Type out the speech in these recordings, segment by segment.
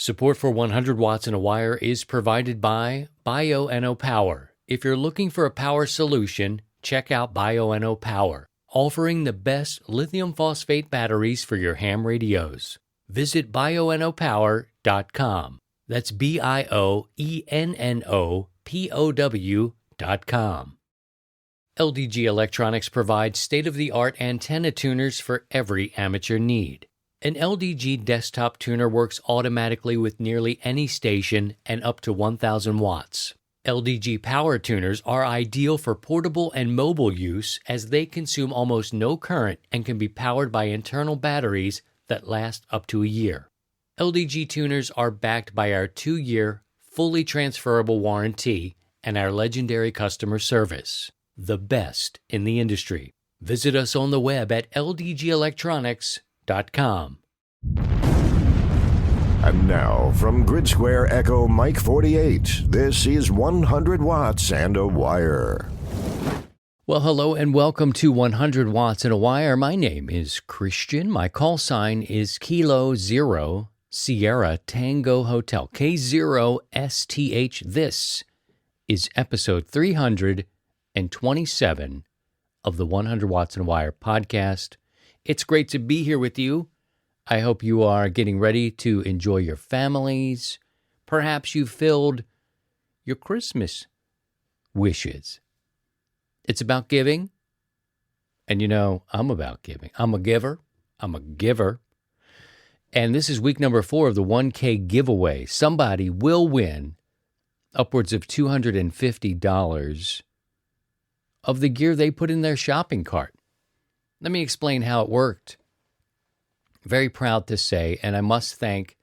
Support for 100 Watts in a Wire is provided by Bioenno Power. If you're looking for a power solution, check out Bioenno Power, offering the best lithium phosphate batteries for your ham radios. Visit bioennopower.com. That's BIOENNOPOW.com. LDG Electronics provides state-of-the-art antenna tuners for every amateur need. An LDG desktop tuner works automatically with nearly any station and up to 1,000 watts. LDG power tuners are ideal for portable and mobile use as they consume almost no current and can be powered by internal batteries that last up to a year. LDG tuners are backed by our 2-year, fully transferable warranty and our legendary customer service, the best in the industry. Visit us on the web at ldgelectronics.com. And now, from Grid Square Echo Mike 48, this is 100 Watts and a Wire. Well, hello and welcome to 100 Watts and a Wire. My name is Christian. My call sign is Kilo Zero Sierra Tango Hotel, K0STH. This is episode 327 of the 100 Watts and a Wire podcast. It's great to be here with you. I hope you are getting ready to enjoy your families. Perhaps you filled your Christmas wishes. It's about giving. And you know, I'm about giving. I'm a giver. I'm a giver. And this is week number 4 of the 1K giveaway. Somebody will win upwards of $250 of the gear they put in their shopping cart. Let me explain how it worked. Very proud to say, and I must thank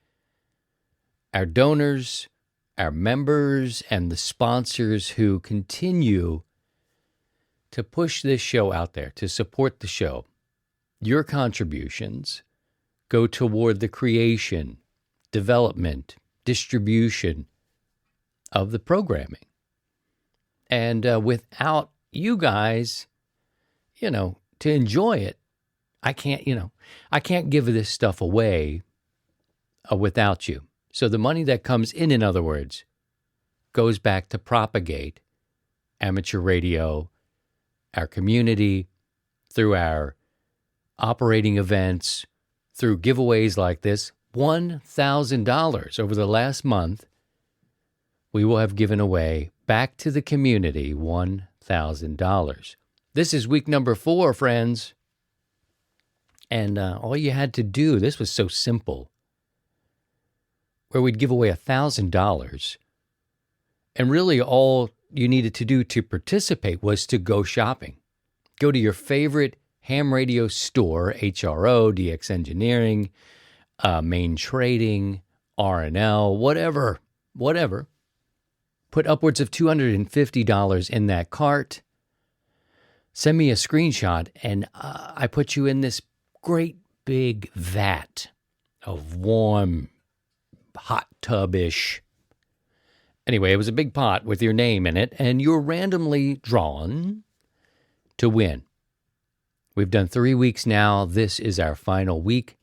our donors, our members, and the sponsors who continue to push this show out there, to support the show. Your contributions go toward the creation, development, distribution of the programming. And without you guys, to enjoy it, I can't give this stuff away without you. So the money that comes in other words, goes back to propagate amateur radio, our community, through our operating events, through giveaways like this. $1,000 over the last month, we will have given away back to the community $1,000. This is week number 4, friends. And all you had to do, this was so simple, where we'd give away $1,000. And really all you needed to do to participate was to go shopping. Go to your favorite ham radio store, HRO, DX Engineering, Main Trading, R&L, whatever. Put upwards of $250 in that cart. Send me a screenshot, and I put you in this great big vat of warm, hot tub-ish. Anyway, it was a big pot with your name in it, and you're randomly drawn to win. We've done 3 weeks now. This is our final week.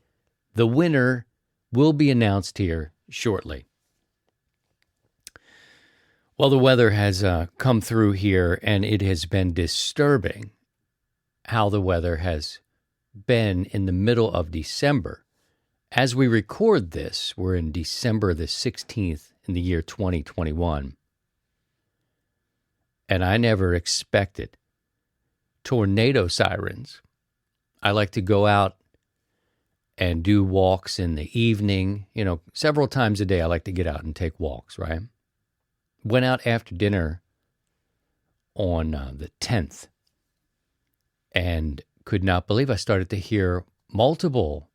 The winner will be announced here shortly. Well, the weather has come through here, and it has been disturbing how the weather has been in the middle of December. As we record this, we're in December the 16th in the year 2021. And I never expected tornado sirens. I like to go out and do walks in the evening. Several times a day I like to get out and take walks, right? Went out after dinner on the 10th and could not believe I started to hear multiple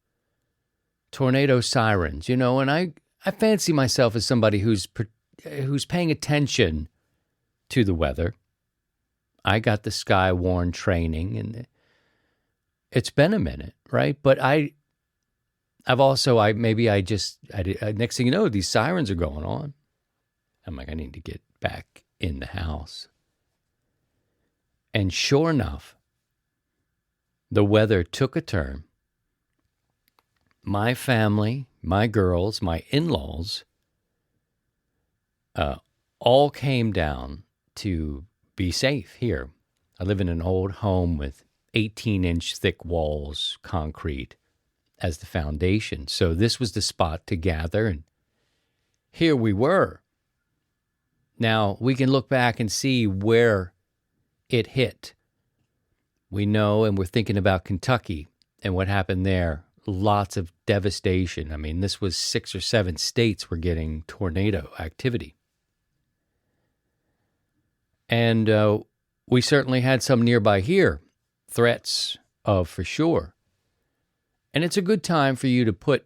tornado sirens, and I fancy myself as somebody who's paying attention to the weather. I got the Skywarn training, and it's been a minute, right? But next thing you know, these sirens are going on. I'm like, I need to get back in the house. And sure enough, the weather took a turn. my family, my girls, my in-laws, all came down to be safe here. I live in an old home with 18-inch thick walls, concrete as the foundation. So this was the spot to gather, and here we were. Now, we can look back and see where it hit. We know, and we're thinking about Kentucky and what happened there. Lots of devastation. I mean, this was 6 or 7 states were getting tornado activity. And we certainly had some nearby here, threats of for sure. And it's a good time for you to put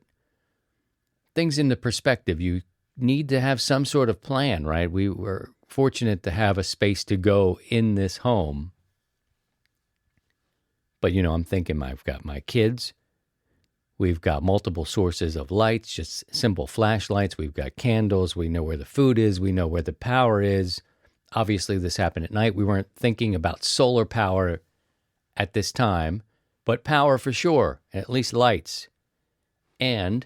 things into perspective. You need to have some sort of plan, right? We were fortunate to have a space to go in this home. But, I'm thinking I've got my kids. We've got multiple sources of lights, just simple flashlights. We've got candles. We know where the food is. We know where the power is. Obviously, this happened at night. We weren't thinking about solar power at this time, but power for sure, at least lights. And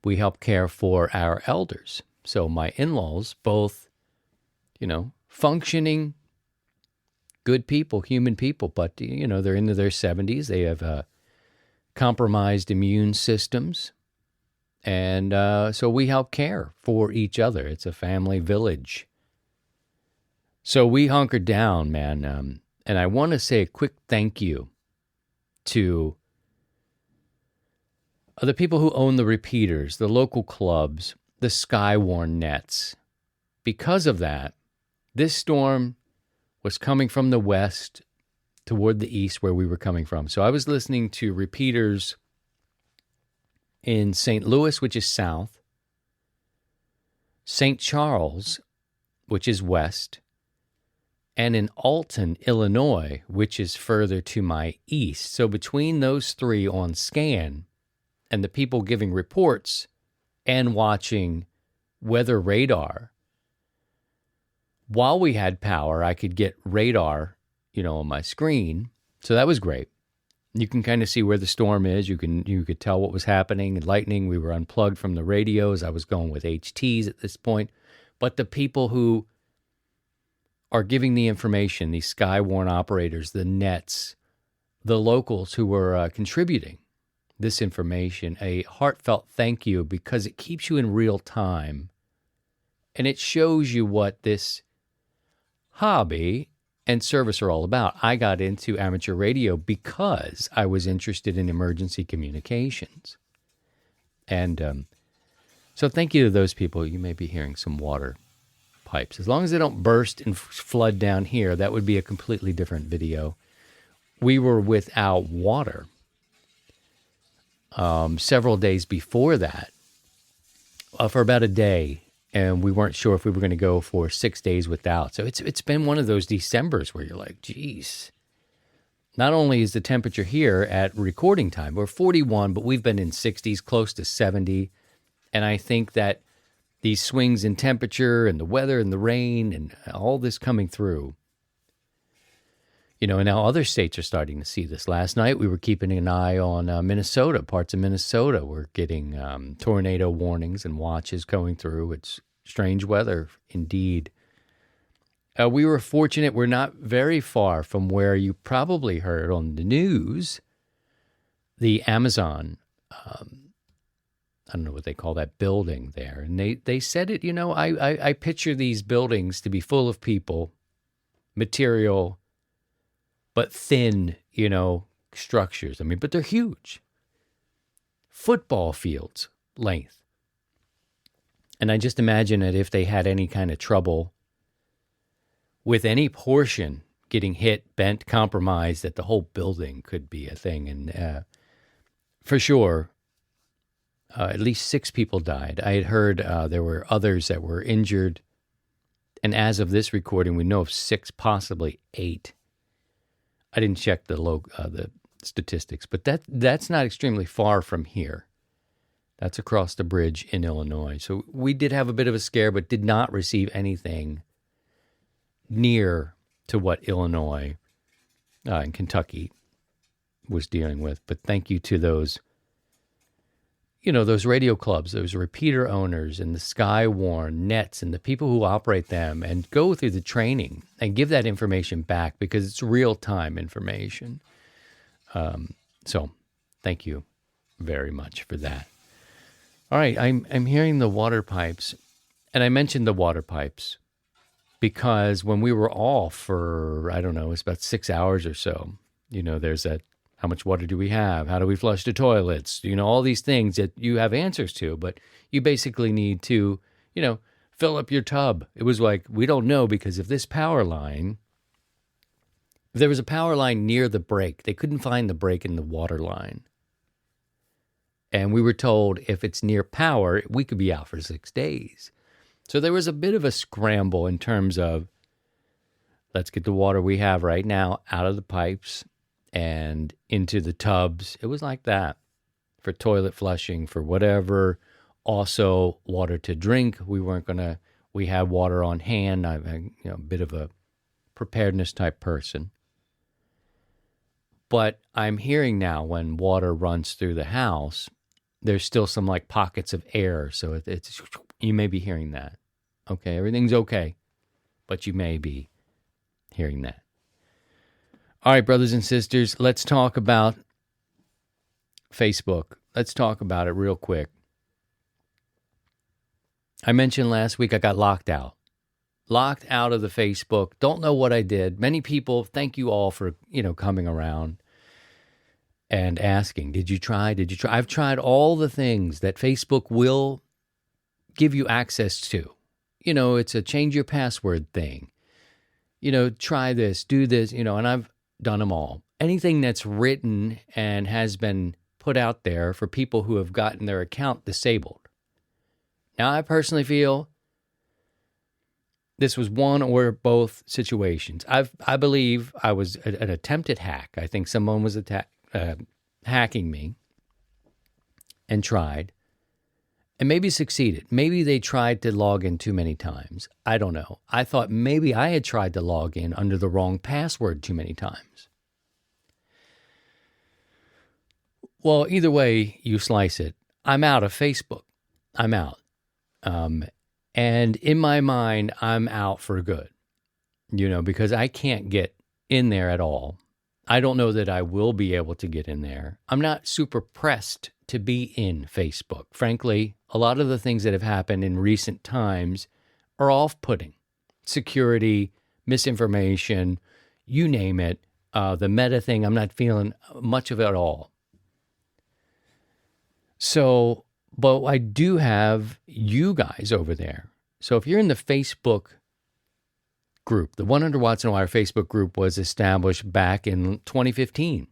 we help care for our elders. So my in-laws, both, functioning, good people, human people, but, they're into their 70s. They have compromised immune systems. And so we help care for each other. It's a family village. So we hunkered down, man. And I want to say a quick thank you to the people who own the repeaters, the local clubs, the Skywarn nets. Because of that, this storm was coming from the west toward the east where we were coming from. So I was listening to repeaters in St. Louis, which is south, St. Charles, which is west, and in Alton, Illinois, which is further to my east. So between those three on scan and the people giving reports and watching weather radar, while we had power, I could get radar, on my screen. So that was great. You can kind of see where the storm is. You could tell what was happening. Lightning, we were unplugged from the radios. I was going with HTs at this point. But the people who are giving the information, these Skywarn operators, the nets, the locals who were contributing this information, a heartfelt thank you, because it keeps you in real time. And it shows you what this hobby and service are all about. I got into amateur radio because I was interested in emergency communications. And so thank you to those people. You may be hearing some water pipes. As long as they don't burst and flood down here, that would be a completely different video. We were without water several days before that for about a day. And we weren't sure if we were going to go for 6 days without. So it's been one of those Decembers where you're like, geez. Not only is the temperature here at recording time, we're 41, but we've been in 60s, close to 70. And I think that these swings in temperature and the weather and the rain and all this coming through, and now other states are starting to see this. Last night, we were keeping an eye on Minnesota. Parts of Minnesota were getting tornado warnings and watches going through. It's strange weather, indeed. We were fortunate. We're not very far from where you probably heard on the news, the Amazon, I don't know what they call that building there. And they said it, I picture these buildings to be full of people, material, but thin, structures. But they're huge. Football fields length. And I just imagine that if they had any kind of trouble with any portion getting hit, bent, compromised, that the whole building could be a thing. And for sure, at least 6 people died. I had heard there were others that were injured. And as of this recording, we know of 6, possibly 8. I didn't check the statistics, but that's not extremely far from here. That's across the bridge in Illinois. So we did have a bit of a scare, but did not receive anything near to what Illinois and Kentucky was dealing with. But thank you to those those radio clubs, those repeater owners and the Skywarn nets and the people who operate them, and go through the training and give that information back, because it's real-time information. So thank you very much for that. All right, I'm hearing the water pipes, and I mentioned the water pipes because when we were off for, I don't know, it's about 6 hours or so, there's that, how much water do we have? How do we flush the toilets? All these things that you have answers to, but you basically need to, fill up your tub. It was like, we don't know, because if there was a power line near the break, they couldn't find the break in the water line. And we were told if it's near power, we could be out for 6 days. So there was a bit of a scramble in terms of, let's get the water we have right now out of the pipes and into the tubs. It was like that for toilet flushing, for whatever. Also, water to drink. We had water on hand. I'm a bit of a preparedness type person. But I'm hearing now when water runs through the house, there's still some like pockets of air. So it's you may be hearing that. Okay, everything's okay, but you may be hearing that. All right, brothers and sisters, let's talk about Facebook. Let's talk about it real quick. I mentioned last week I got locked out of the Facebook. Don't know what I did. Many people, thank you all for, coming around and asking, did you try? I've tried all the things that Facebook will give you access to. It's a change your password thing. Try this, do this, and I've done them all. Anything that's written and has been put out there for people who have gotten their account disabled. Now, I personally feel this was one or both situations. I believe I was an attempted hack. I think someone was hacking me and tried, and maybe succeeded. Maybe they tried to log in too many times. I don't know. I thought maybe I had tried to log in under the wrong password too many times. Well, either way you slice it, I'm out of Facebook. I'm out. And in my mind, I'm out for good, because I can't get in there at all. I don't know that I will be able to get in there. I'm not super pressed to be in Facebook. Frankly, a lot of the things that have happened in recent times are off-putting. Security, misinformation, you name it. The meta thing, I'm not feeling much of it at all. So, but I do have you guys over there. So if you're in the Facebook group, the 100 Watts and Wire Facebook group was established back in 2015.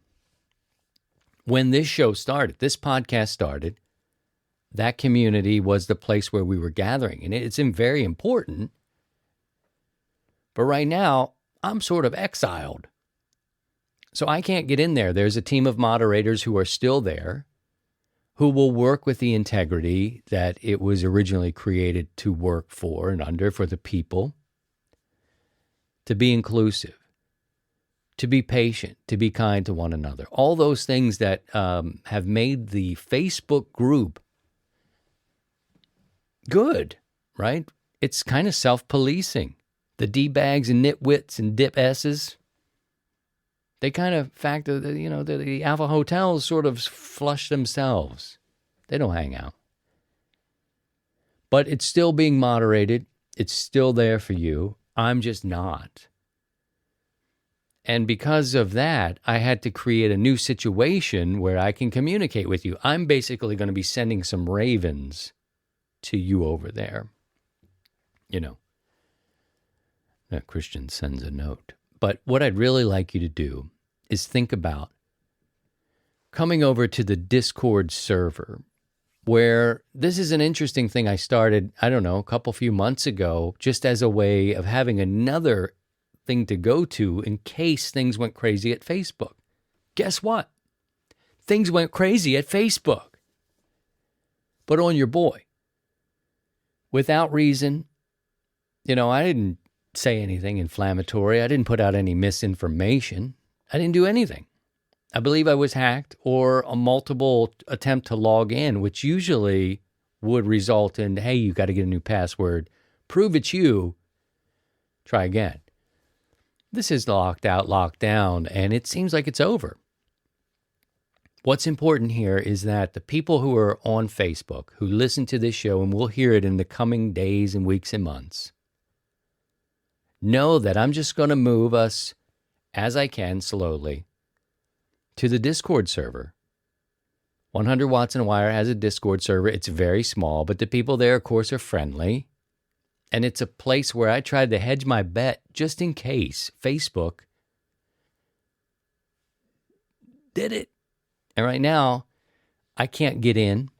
When this show started, this podcast started, that community was the place where we were gathering. And it's very important. But right now, I'm sort of exiled. So I can't get in there. There's a team of moderators who are still there, who will work with the integrity that it was originally created to work for and under, for the people, to be inclusive, to be patient, to be kind to one another. All those things that have made the Facebook group good, right? It's kind of self-policing. The D-bags and nitwits and dip-esses, they kind of factor, the alpha hotels sort of flush themselves. They don't hang out. But it's still being moderated. It's still there for you. I'm just not. And because of that, I had to create a new situation where I can communicate with you. I'm basically going to be sending some ravens to you over there. That Christian sends a note. But what I'd really like you to do is think about coming over to the Discord server, where this is an interesting thing I started, a few months ago, just as a way of having another thing to go to in case things went crazy at Facebook. Guess what? Things went crazy at Facebook. But on your boy. Without reason. I didn't say anything inflammatory. I didn't put out any misinformation. I didn't do anything. I believe I was hacked, or a multiple attempt to log in, which usually would result in, hey, you got to get a new password. Prove it's you. Try again. This is locked out, locked down, and it seems like it's over. What's important here is that the people who are on Facebook, who listen to this show, and we'll hear it in the coming days and weeks and months, know that I'm just going to move us, as I can, slowly, to the Discord server. 100 Watts and a Wire has a Discord server. It's very small, but the people there, of course, are friendly. And it's a place where I tried to hedge my bet just in case Facebook did it. And right now, I can't get in.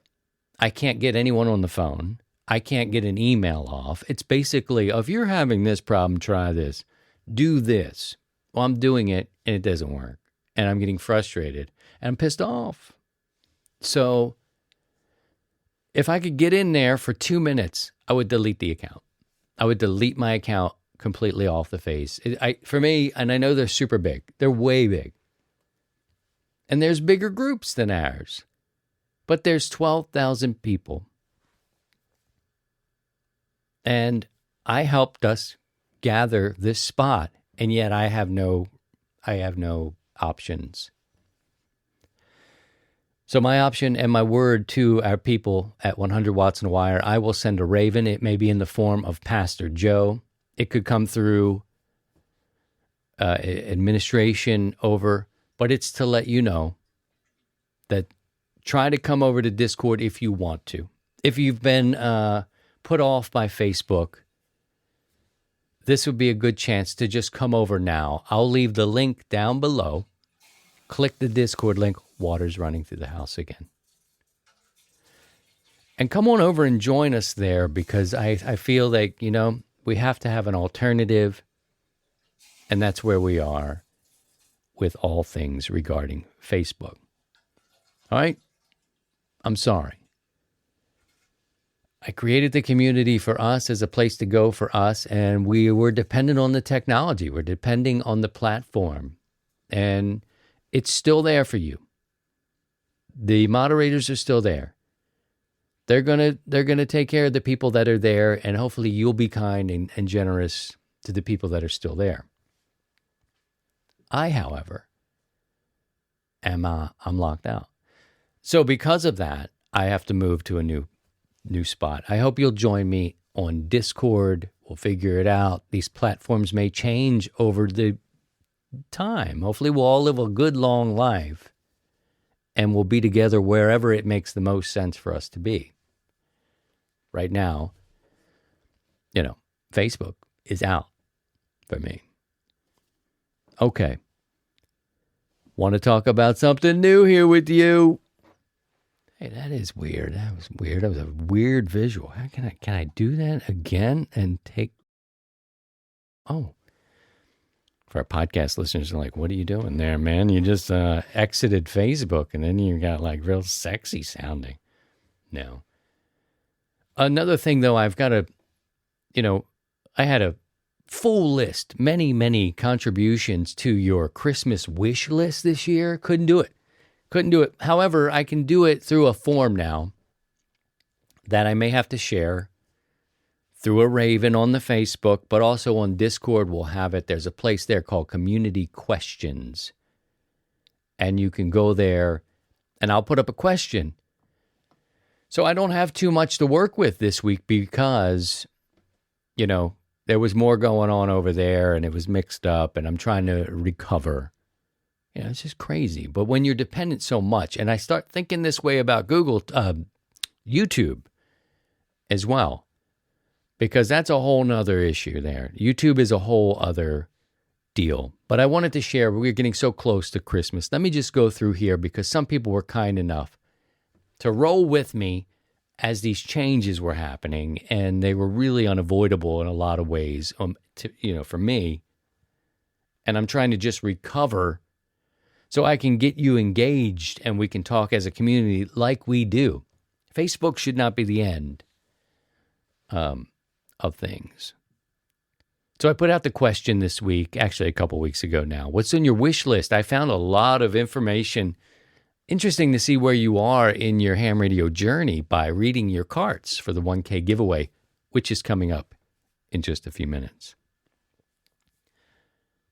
I can't get anyone on the phone. I can't get an email off. It's basically, if you're having this problem, try this. Do this. Well, I'm doing it, and it doesn't work. And I'm getting frustrated. And I'm pissed off. So if I could get in there for 2 minutes, I would delete the account. I would delete my account completely off the face. For me, and I know they're super big. They're way big. And there's bigger groups than ours. But there's 12,000 people. And I helped us gather this spot. And yet I have no options. So my option and my word to our people at 100 Watts and a Wire, I will send a raven. It may be in the form of Pastor Joe. It could come through administration over, but it's to let you know that try to come over to Discord if you want to. If you've been put off by Facebook, this would be a good chance to just come over now. I'll leave the link down below. Click the Discord link. Water's running through the house again. And come on over and join us there, because I feel like, we have to have an alternative. And that's where we are with all things regarding Facebook. All right? I'm sorry. I created the community for us as a place to go for us, and we were dependent on the technology. We're depending on the platform. And it's still there for you. The moderators are still there. They're gonna take care of the people that are there, and hopefully you'll be kind and generous to the people that are still there. I, however, I'm locked out. So because of that, I have to move to a new spot. I hope you'll join me on Discord. We'll figure it out. These platforms may change over the time. Hopefully we'll all live a good long life, and we'll be together wherever it makes the most sense for us to be. Right now, Facebook is out for me. Okay. Want to talk about something new here with you? Hey, that is weird. That was weird. That was a weird visual. How can I do that again and take... Oh. For our podcast listeners, are like, what are you doing there, man? You just exited Facebook, and then you got like real sexy sounding. No. Another thing, though, I've got I had a full list, many, many contributions to your Christmas wish list this year. Couldn't do it. However, I can do it through a form now that I may have to share through a raven on the Facebook, but also on Discord we'll have it. There's a place there called Community Questions. And you can go there, and I'll put up a question. So I don't have too much to work with this week because, there was more going on over there, and it was mixed up, and I'm trying to recover. It's just crazy. But when you're dependent so much, and I start thinking this way about YouTube as well, because that's a whole nother issue there. YouTube is a whole other deal. But I wanted to share, we're getting so close to Christmas. Let me just go through here, because some people were kind enough to roll with me as these changes were happening, and they were really unavoidable in a lot of ways, for me. And I'm trying to just recover so I can get you engaged and we can talk as a community like we do. Facebook should not be the end of things. So I put out the question this week, actually a couple weeks ago now. What's on your wish list? I found a lot of information. Interesting to see where you are in your ham radio journey by reading your cards for the 1K giveaway, which is coming up in just a few minutes.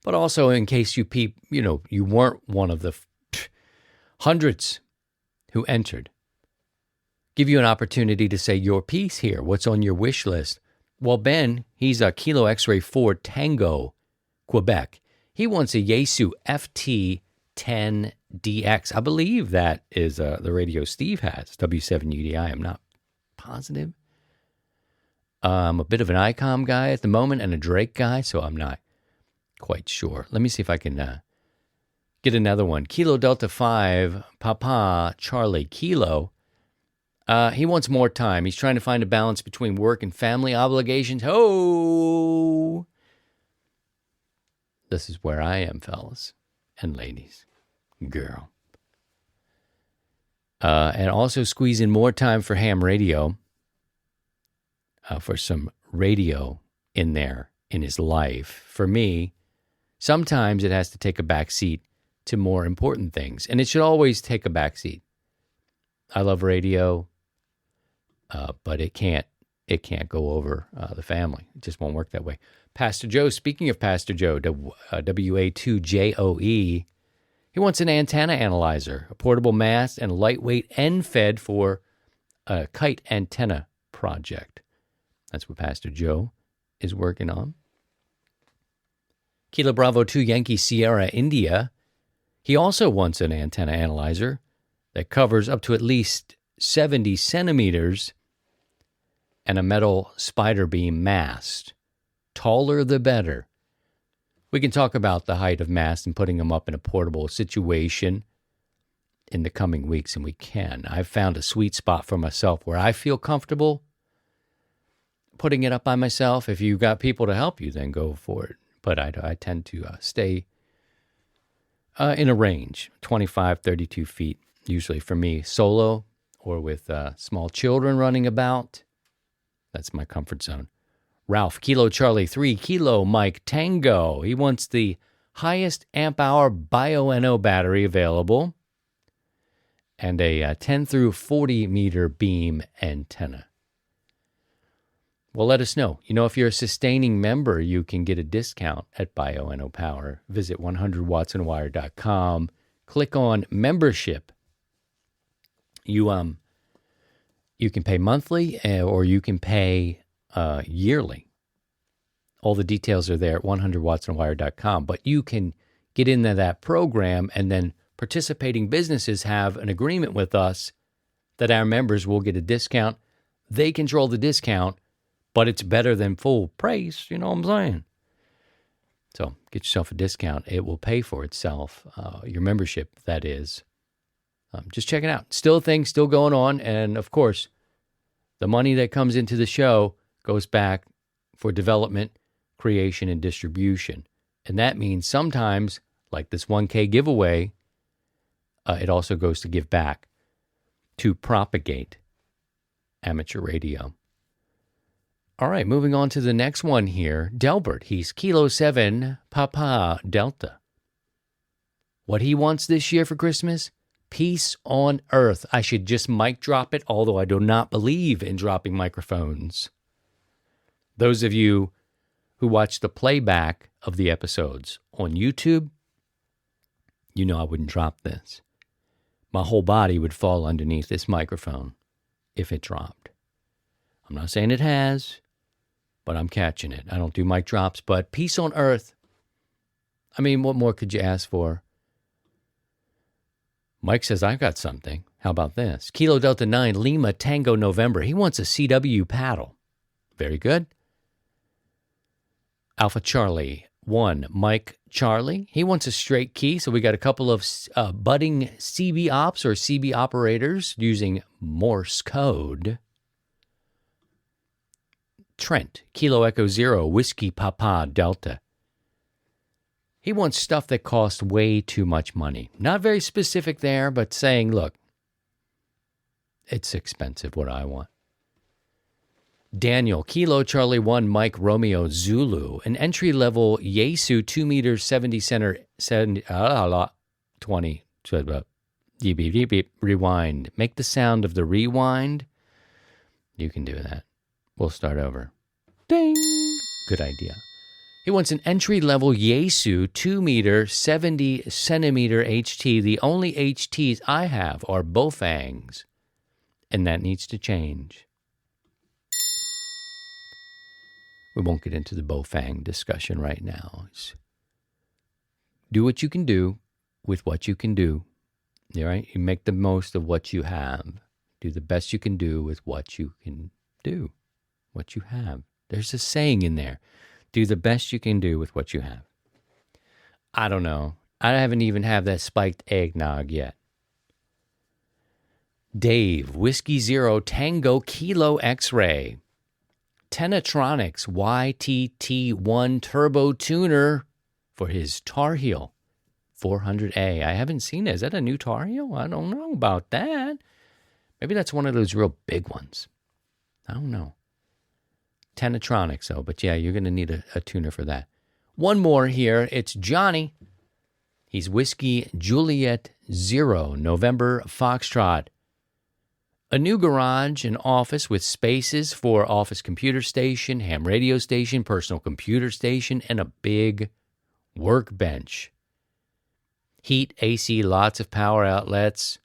But also in case you weren't one of the hundreds who entered, give you an opportunity to say your piece here. What's on your wish list? Well, Ben, he's a Kilo X-Ray 4 Tango, Quebec. He wants a Yaesu FT10DX. I believe that is the radio Steve has, W7UDI. I'm not positive. I'm a bit of an ICOM guy at the moment and a Drake guy, so I'm not quite sure. Let me see if I can get another one. Kilo Delta 5, Papa Charlie Kilo. He wants more time. He's trying to find a balance between work and family obligations. Oh! This is where I am, fellas and ladies. Girl. And also squeeze in more time for ham radio, for some radio in there in his life. For me, sometimes it has to take a back seat to more important things, and it should always take a back seat. I love radio, but it can't go over the family. It just won't work that way. Pastor Joe, speaking of Pastor Joe, WA2JOE, he wants an antenna analyzer, a portable mast, and a lightweight end fed for a kite antenna project. That's what Pastor Joe is working on. Kilo Bravo 2 Yankee Sierra India. He also wants an antenna analyzer that covers up to at least 70 centimeters and a metal spider beam mast. Taller the better. We can talk about the height of masts and putting them up in a portable situation in the coming weeks, and we can. I've found a sweet spot for myself where I feel comfortable putting it up by myself. If you've got people to help you, then go for it. But I tend to stay in a range, 25, 32 feet, usually for me, solo or with small children running about. That's my comfort zone. Ralph, Kilo Charlie 3, Kilo Mike Tango. He wants the highest amp hour Bio-NO battery available and a 10 through 40 meter beam antenna. Well, let us know. If you're a sustaining member, you can get a discount at Bio-NO Power. Visit 100wattsandwire.com. Click on membership. You can pay monthly or you can pay yearly. All the details are there at 100wattsandwire.com. But you can get into that program, and then participating businesses have an agreement with us that our members will get a discount. They control the discount, but it's better than full price, you know what I'm saying? So get yourself a discount. It will pay for itself, your membership, that is. Just check it out. Still things still going on. And, of course, the money that comes into the show goes back for development, creation, and distribution. And that means sometimes, like this 1K giveaway, it also goes to give back to propagate amateur radio. All right, moving on to the next one here. Delbert, he's Kilo 7 Papa Delta. What he wants this year for Christmas? Peace on earth. I should just mic drop it, although I do not believe in dropping microphones. Those of you who watch the playback of the episodes on YouTube, you know I wouldn't drop this. My whole body would fall underneath this microphone if it dropped. I'm not saying it has, but I'm catching it. I don't do mic drops, but peace on earth. I mean, what more could you ask for? Mike says, I've got something. How about this? Kilo Delta 9, Lima Tango November. He wants a CW paddle. Very good. Alpha Charlie 1, Mike Charlie. He wants a straight key. So we got a couple of budding CB ops or CB operators using Morse code. Trent, Kilo Echo 0, Whiskey Papa Delta. He wants stuff that costs way too much money. Not very specific there, but saying, look, it's expensive what I want. Daniel, Kilo Charlie 1, Mike Romeo Zulu, an entry-level Yaesu 2 meters 70 center 20. Beep, beep, beep, beep. Rewind. Make the sound of the rewind. You can do that. We'll start over. Ding. Good idea. He wants an entry-level Yaesu 2 meter 70 centimeter HT. The only HTs I have are Baofengs, and that needs to change. We won't get into the Baofeng discussion right now. Do what you can do with what you can do. All right? You make the most of what you have. Do the best you can do with what you can do, what you have. There's a saying in there. Do the best you can do with what you have. I don't know. I haven't even had that spiked eggnog yet. Dave, Whiskey Zero Tango Kilo X-Ray. Tenatronics YTT1 Turbo Tuner for his Tar Heel 400A. I haven't seen it. Is that a new Tar Heel? I don't know about that. Maybe that's one of those real big ones. I don't know. Tenatronics, though. But yeah, you're going to need a tuner for that. One more here. It's Johnny. He's Whiskey Juliet 0, November Foxtrot. A new garage and office with spaces for office computer station, ham radio station, personal computer station, and a big workbench. Heat, AC, lots of power outlets,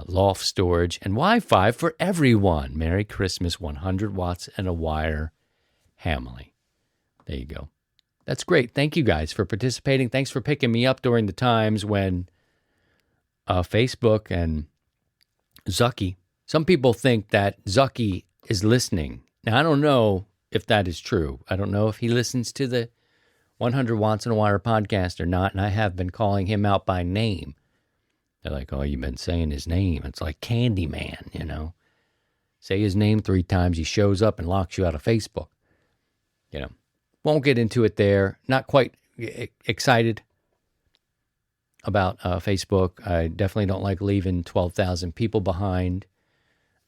loft storage, and Wi-Fi for everyone. Merry Christmas, 100 watts and a wire, Hamley. There you go. That's great. Thank you guys for participating. Thanks for picking me up during the times when Facebook and Zucky. Some people think that Zucky is listening. Now, I don't know if that is true. I don't know if he listens to the 100 Watts and a Wire podcast or not, and I have been calling him out by name. They're like, oh, you've been saying his name. It's like Candyman, you know. Say his name 3 times, he shows up and locks you out of Facebook. You know, won't get into it there. Not quite excited about Facebook. I definitely don't like leaving 12,000 people behind.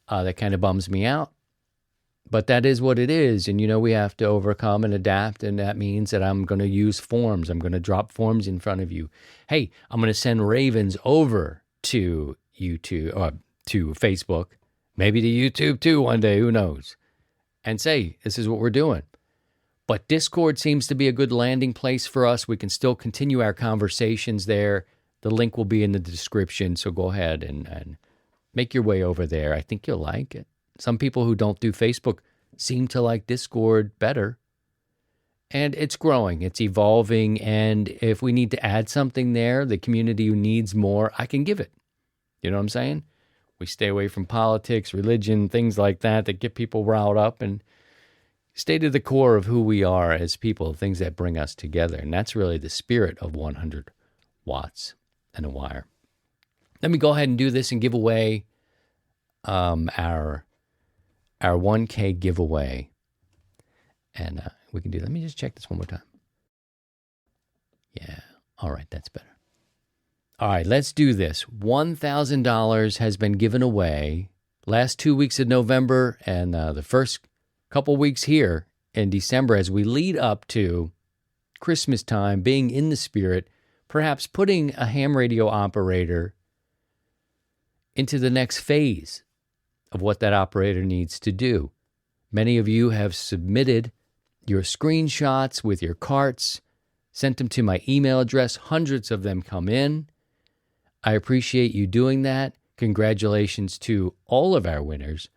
That kind of bums me out. But that is what it is. And, you know, we have to overcome and adapt. And that means that I'm going to use forms. I'm going to drop forms in front of you. Hey, I'm going to send ravens over to YouTube, to Facebook, maybe to YouTube too one day, who knows, and say, this is what we're doing. But Discord seems to be a good landing place for us. We can still continue our conversations there. The link will be in the description, so go ahead and make your way over there. I think you'll like it. Some people who don't do Facebook seem to like Discord better. And it's growing, it's evolving, and if we need to add something there, the community who needs more, I can give it. You know what I'm saying? We stay away from politics, religion, things like that get people riled up, and stay to the core of who we are as people, things that bring us together. And that's really the spirit of 100 Watts and a Wire. Let me go ahead and do this and give away our 1K giveaway. And we can do, let me just check this one more time. Yeah. All right. That's better. All right. Let's do this. $1,000 has been given away last 2 weeks of November and the first couple weeks here in December as we lead up to Christmas time, being in the spirit, perhaps putting a ham radio operator into the next phase of what that operator needs to do. Many of you have submitted your screenshots with your carts, sent them to my email address. Hundreds of them come in. I appreciate you doing that. Congratulations to all of our winners.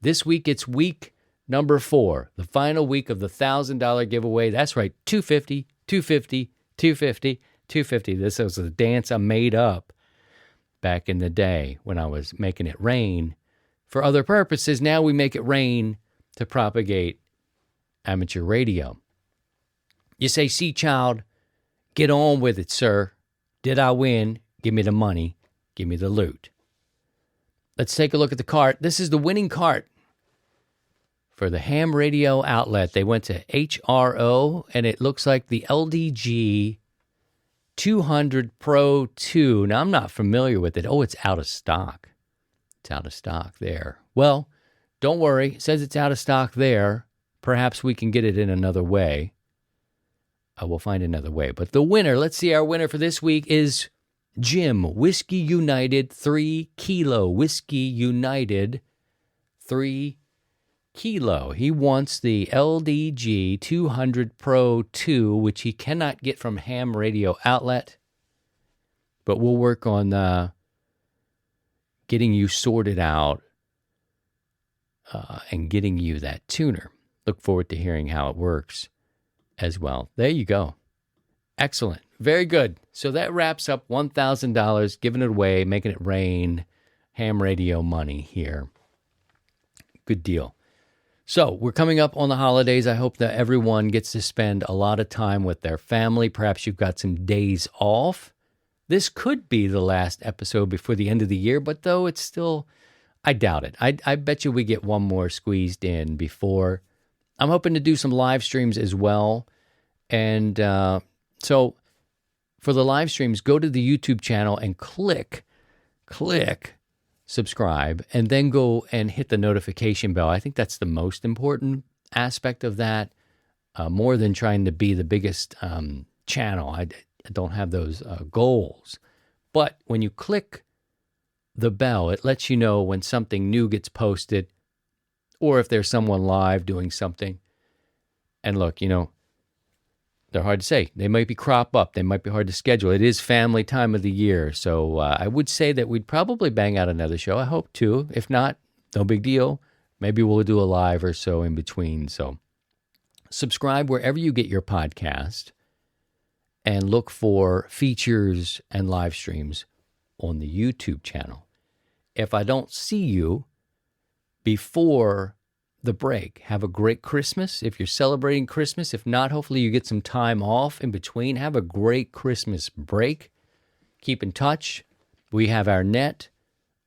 This week, it's week number 4, the final week of the $1,000 giveaway. That's right, $250, $250, $250, $250. This was a dance I made up back in the day when I was making it rain for other purposes. Now we make it rain to propagate amateur radio. You say, see, child, get on with it, sir. Did I win? Give me the money. Give me the loot. Let's take a look at the cart. This is the winning cart for the ham radio outlet. They went to HRO, and it looks like the LDG 200 Pro 2. Now, I'm not familiar with it. Oh, it's out of stock. It's out of stock there. Well, Don't worry. It says it's out of stock there. Perhaps we can get it in another way. We'll find another way. But the winner, let's see, our winner for this week is Jim, Whiskey United 3 Kilo. Whiskey United 3 Kilo. He wants the LDG 200 Pro 2, which he cannot get from Ham Radio Outlet. But we'll work on getting you sorted out and getting you that tuner. Look forward to hearing how it works as well. There you go. Excellent. Very good. So that wraps up $1,000, giving it away, making it rain, ham radio money here. Good deal. So we're coming up on the holidays. I hope that everyone gets to spend a lot of time with their family. Perhaps you've got some days off. This could be the last episode before the end of the year, but though it's still, I doubt it. I bet you we get one more squeezed in before. I'm hoping to do some live streams as well. And so for the live streams, go to the YouTube channel and click subscribe, and then go and hit the notification bell. I think that's the most important aspect of that, more than trying to be the biggest channel. I don't have those goals. But when you click the bell, it lets you know when something new gets posted or if there's someone live doing something. And look, they're hard to say. They might be crop up. They might be hard to schedule. It is family time of the year. So I would say that we'd probably bang out another show. I hope to. If not, no big deal. Maybe we'll do a live or so in between. So subscribe wherever you get your podcast and look for features and live streams on the YouTube channel. If I don't see you before the break, have a great Christmas. If you're celebrating Christmas, if not, hopefully you get some time off in between. Have a great Christmas break. Keep in touch. We have our net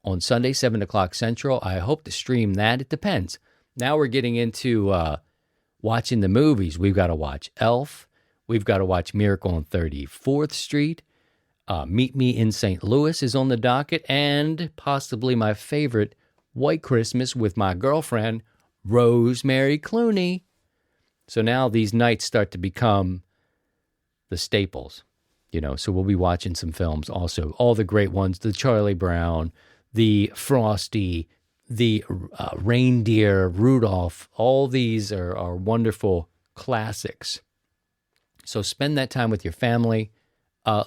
on Sunday, 7 o'clock Central. I hope to stream that. It depends. Now we're getting into watching the movies. We've got to watch Elf. We've got to watch Miracle on 34th Street. Meet Me in St. Louis is on the docket. And possibly my favorite, White Christmas with my girlfriend, Rosemary Clooney. So now these nights start to become the staples, so we'll be watching some films also. All the great ones, the Charlie Brown, the Frosty, the Reindeer, Rudolph, all these are wonderful classics. So spend that time with your family.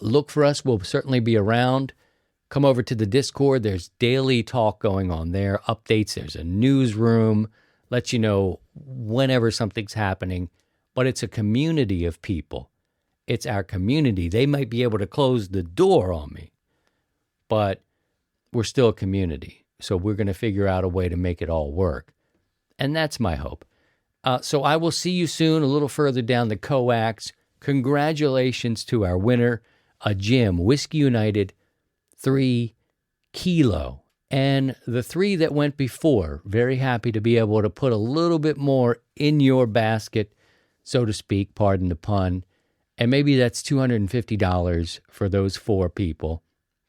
Look for us. We'll certainly be around. Come over to the Discord. There's daily talk going on there, updates. There's a newsroom. Let you know whenever something's happening, but it's a community of people. It's our community. They might be able to close the door on me, but we're still a community. So we're going to figure out a way to make it all work. And that's my hope. So I will see you soon, a little further down the coax. Congratulations to our winner, Jim, Whiskey United 3 Kilo. And the 3 that went before, very happy to be able to put a little bit more in your basket, so to speak, pardon the pun. And maybe that's $250 for those 4 people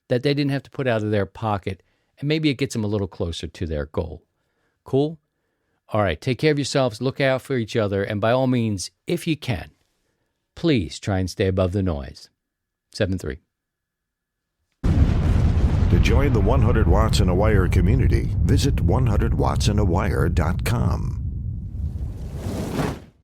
that they didn't have to put out of their pocket. And maybe it gets them a little closer to their goal. Cool? All right, take care of yourselves, look out for each other, and by all means, if you can, please try and stay above the noise. 7-3. To join the 100 Watts in a Wire community, visit 100wattsinawire.com.